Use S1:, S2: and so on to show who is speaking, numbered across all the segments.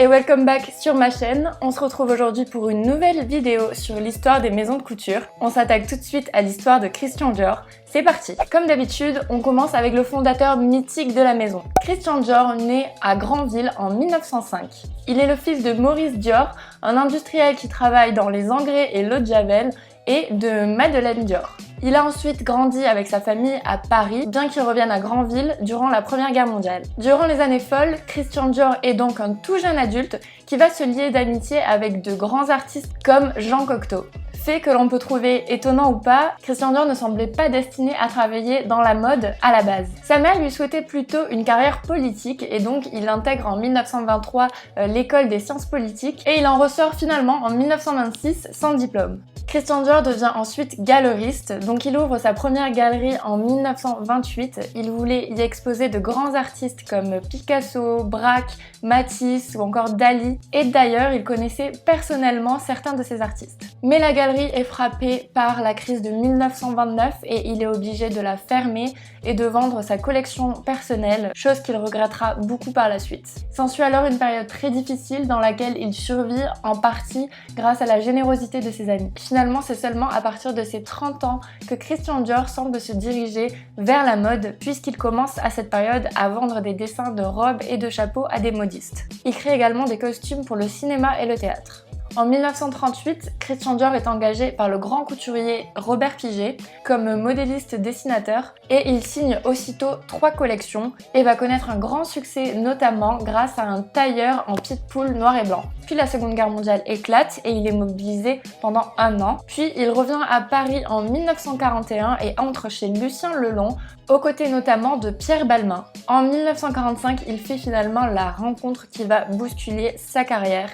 S1: et welcome back sur ma chaîne. On se retrouve aujourd'hui pour une nouvelle vidéo sur l'histoire des maisons de couture. On s'attaque tout de suite à l'histoire de Christian Dior. C'est parti! Comme d'habitude, on commence avec le fondateur mythique de la maison. Christian Dior naît à Granville en 1905. Il est le fils de Maurice Dior, un industriel qui travaille dans les engrais et l'eau de Javel, et de Madeleine Dior. Il a ensuite grandi avec sa famille à Paris, bien qu'il revienne à Granville durant la Première Guerre mondiale. Durant les années folles, Christian Dior est donc un tout jeune adulte qui va se lier d'amitié avec de grands artistes comme Jean Cocteau. Fait que l'on peut trouver étonnant ou pas, Christian Dior ne semblait pas destiné à travailler dans la mode à la base. Sa mère lui souhaitait plutôt une carrière politique et donc il intègre en 1923 l'école des sciences politiques et il en ressort finalement en 1926 sans diplôme. Christian Dior devient ensuite galeriste, donc il ouvre sa première galerie en 1928. Il voulait y exposer de grands artistes comme Picasso, Braque, Matisse ou encore Dali, et d'ailleurs il connaissait personnellement certains de ces artistes. Mais la galerie est frappée par la crise de 1929 et il est obligé de la fermer et de vendre sa collection personnelle, chose qu'il regrettera beaucoup par la suite. S'ensuit alors une période très difficile dans laquelle il survit en partie grâce à la générosité de ses amis. Finalement, c'est seulement à partir de ses 30 ans que Christian Dior semble se diriger vers la mode puisqu'il commence à cette période à vendre des dessins de robes et de chapeaux à des modistes. Il crée également des costumes pour le cinéma et le théâtre. En 1938, Christian Dior est engagé par le grand couturier Robert Piguet comme modéliste dessinateur et il signe aussitôt 3 collections et va connaître un grand succès notamment grâce à un tailleur en pied de poule noir et blanc. Puis la Seconde Guerre mondiale éclate et il est mobilisé pendant un an. Puis il revient à Paris en 1941 et entre chez Lucien Lelon, aux côtés notamment de Pierre Balmain. En 1945, il fait finalement la rencontre qui va bousculer sa carrière.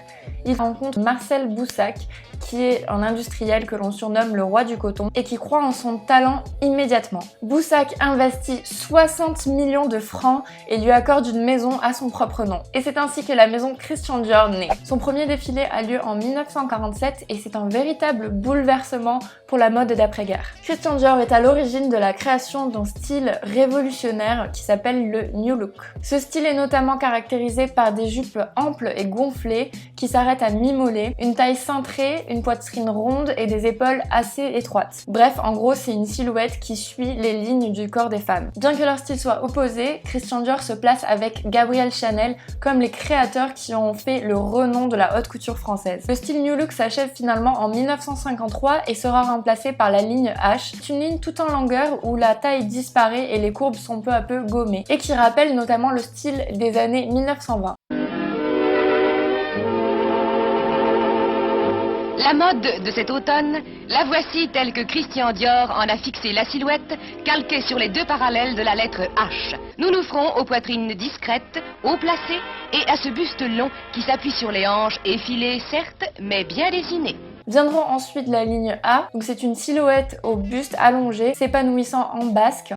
S1: Il rencontre Marcel Boussac, qui est un industriel que l'on surnomme le roi du coton et qui croit en son talent immédiatement. Boussac investit 60 millions de francs et lui accorde une maison à son propre nom. Et c'est ainsi que la maison Christian Dior naît. Son premier défilé a lieu en 1947 et c'est un véritable bouleversement pour la mode d'après-guerre. Christian Dior est à l'origine de la création d'un style révolutionnaire qui s'appelle le New Look. Ce style est notamment caractérisé par des jupes amples et gonflées qui s'arrêtent à mi-mollet, une taille cintrée, une poitrine ronde et des épaules assez étroites. Bref, en gros, c'est une silhouette qui suit les lignes du corps des femmes. Bien que leur style soit opposé, Christian Dior se place avec Gabriel Chanel comme les créateurs qui ont fait le renom de la haute couture française. Le style New Look s'achève finalement en 1953 et sera remplacé par la ligne H, une ligne tout en longueur où la taille disparaît et les courbes sont peu à peu gommées, et qui rappelle notamment le style des années 1920.
S2: La mode de cet automne, la voici telle que Christian Dior en a fixé la silhouette, calquée sur les 2 parallèles de la lettre H. Nous nous ferons aux poitrines discrètes, haut placées et à ce buste long qui s'appuie sur les hanches, effilées certes, mais bien dessinées.
S1: Viendront ensuite la ligne A, donc c'est une silhouette au buste allongé, s'épanouissant en basque.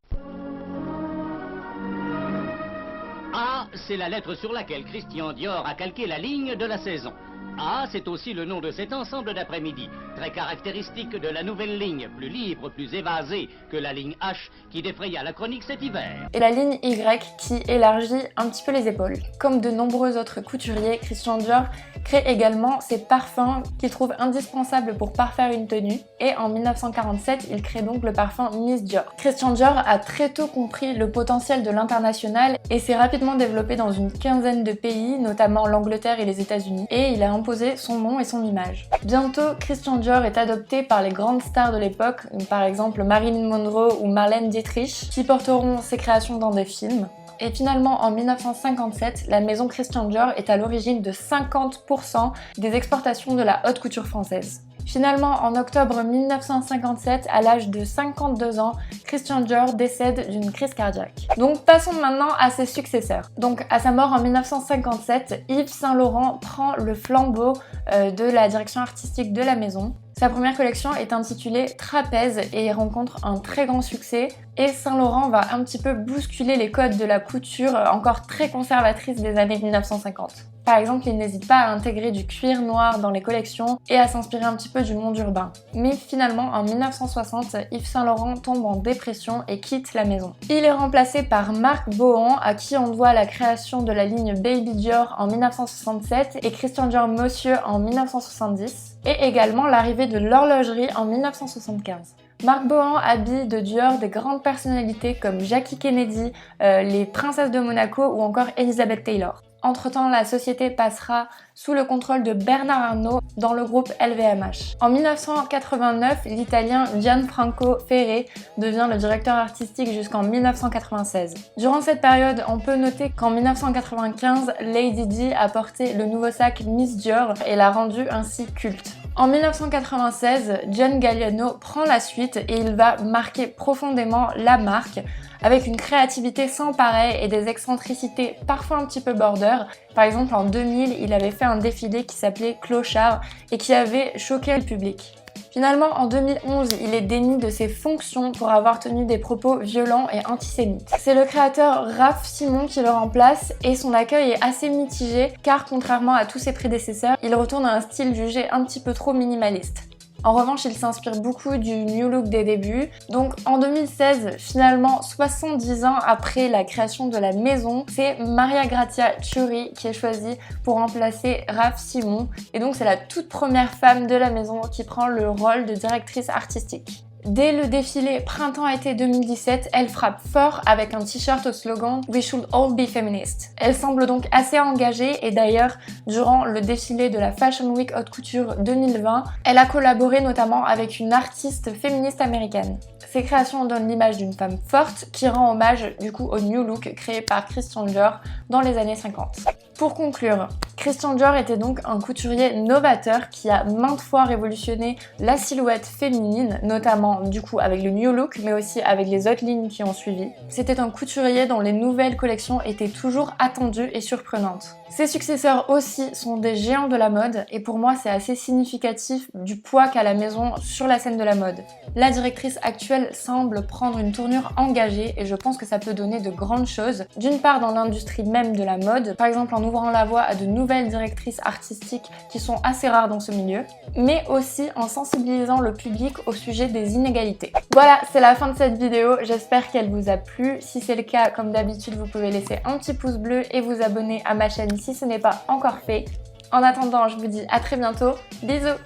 S3: A, c'est la lettre sur laquelle Christian Dior a calqué la ligne de la saison. A, c'est aussi le nom de cet ensemble d'après-midi, très caractéristique de la nouvelle ligne, plus libre, plus évasée que la ligne H qui défraya la chronique cet hiver.
S1: Et la ligne Y qui élargit un petit peu les épaules. Comme de nombreux autres couturiers, Christian Dior crée également ses parfums qu'il trouve indispensables pour parfaire une tenue. Et en 1947, il crée donc le parfum Miss Dior. Christian Dior a très tôt compris le potentiel de l'international et s'est rapidement développé dans une quinzaine de pays, notamment l'Angleterre et les États-Unis. Et il a imposé son nom et son image. Bientôt, Christian Dior est adopté par les grandes stars de l'époque, par exemple Marilyn Monroe ou Marlène Dietrich, qui porteront ses créations dans des films. Et finalement, en 1957, la maison Christian Dior est à l'origine de 50% des exportations de la haute couture française. Finalement, en octobre 1957, à l'âge de 52 ans, Christian Dior décède d'une crise cardiaque. Donc passons maintenant à ses successeurs. Donc à sa mort en 1957, Yves Saint Laurent prend le flambeau de la direction artistique de la maison. Sa première collection est intitulée Trapèze et rencontre un très grand succès. Et Saint Laurent va un petit peu bousculer les codes de la couture encore très conservatrice des années 1950. Par exemple, il n'hésite pas à intégrer du cuir noir dans les collections et à s'inspirer un petit peu du monde urbain. Mais finalement, en 1960, Yves Saint Laurent tombe en dépression et quitte la maison. Il est remplacé par Marc Bohan, à qui on doit la création de la ligne Baby Dior en 1967 et Christian Dior Monsieur en 1970, et également l'arrivée de l'horlogerie en 1975. Marc Bohan habille de Dior des grandes personnalités comme Jackie Kennedy, les princesses de Monaco ou encore Elizabeth Taylor. Entre-temps, la société passera sous le contrôle de Bernard Arnault dans le groupe LVMH. En 1989, l'Italien Gianfranco Ferré devient le directeur artistique jusqu'en 1996. Durant cette période, on peut noter qu'en 1995, Lady Di a porté le nouveau sac Miss Dior et l'a rendu ainsi culte. En 1996, John Galliano prend la suite et il va marquer profondément la marque avec une créativité sans pareil et des excentricités parfois un petit peu border. Par exemple, en 2000, il avait fait un défilé qui s'appelait Clochard et qui avait choqué le public. Finalement, en 2011, il est démis de ses fonctions pour avoir tenu des propos violents et antisémites. C'est le créateur Raf Simons qui le remplace et son accueil est assez mitigé car contrairement à tous ses prédécesseurs, il retourne à un style jugé un petit peu trop minimaliste. En revanche, il s'inspire beaucoup du New Look des débuts. Donc en 2016, finalement 70 ans après la création de la maison, c'est Maria Grazia Chiuri qui est choisie pour remplacer Raf Simons. Et donc c'est la toute première femme de la maison qui prend le rôle de directrice artistique. Dès le défilé printemps-été 2017, elle frappe fort avec un t-shirt au slogan « We should all be feminist ». Elle semble donc assez engagée et d'ailleurs, durant le défilé de la Fashion Week Haute Couture 2020, elle a collaboré notamment avec une artiste féministe américaine. Ces créations donnent l'image d'une femme forte qui rend hommage du coup au New Look créé par Christian Dior dans les années 50. Pour conclure, Christian Dior était donc un couturier novateur qui a maintes fois révolutionné la silhouette féminine, notamment du coup avec le New Look, mais aussi avec les autres lignes qui ont suivi. C'était un couturier dont les nouvelles collections étaient toujours attendues et surprenantes. Ses successeurs aussi sont des géants de la mode et pour moi c'est assez significatif du poids qu'a la maison sur la scène de la mode. La directrice actuelle semble prendre une tournure engagée et je pense que ça peut donner de grandes choses. D'une part dans l'industrie même de la mode, par exemple en ouvrant la voie à de nouvelles directrices artistiques qui sont assez rares dans ce milieu, mais aussi en sensibilisant le public au sujet des inégalités. Voilà, c'est la fin de cette vidéo, j'espère qu'elle vous a plu. Si c'est le cas, comme d'habitude, vous pouvez laisser un petit pouce bleu et vous abonner à ma chaîne si ce n'est pas encore fait. En attendant, je vous dis à très bientôt, bisous!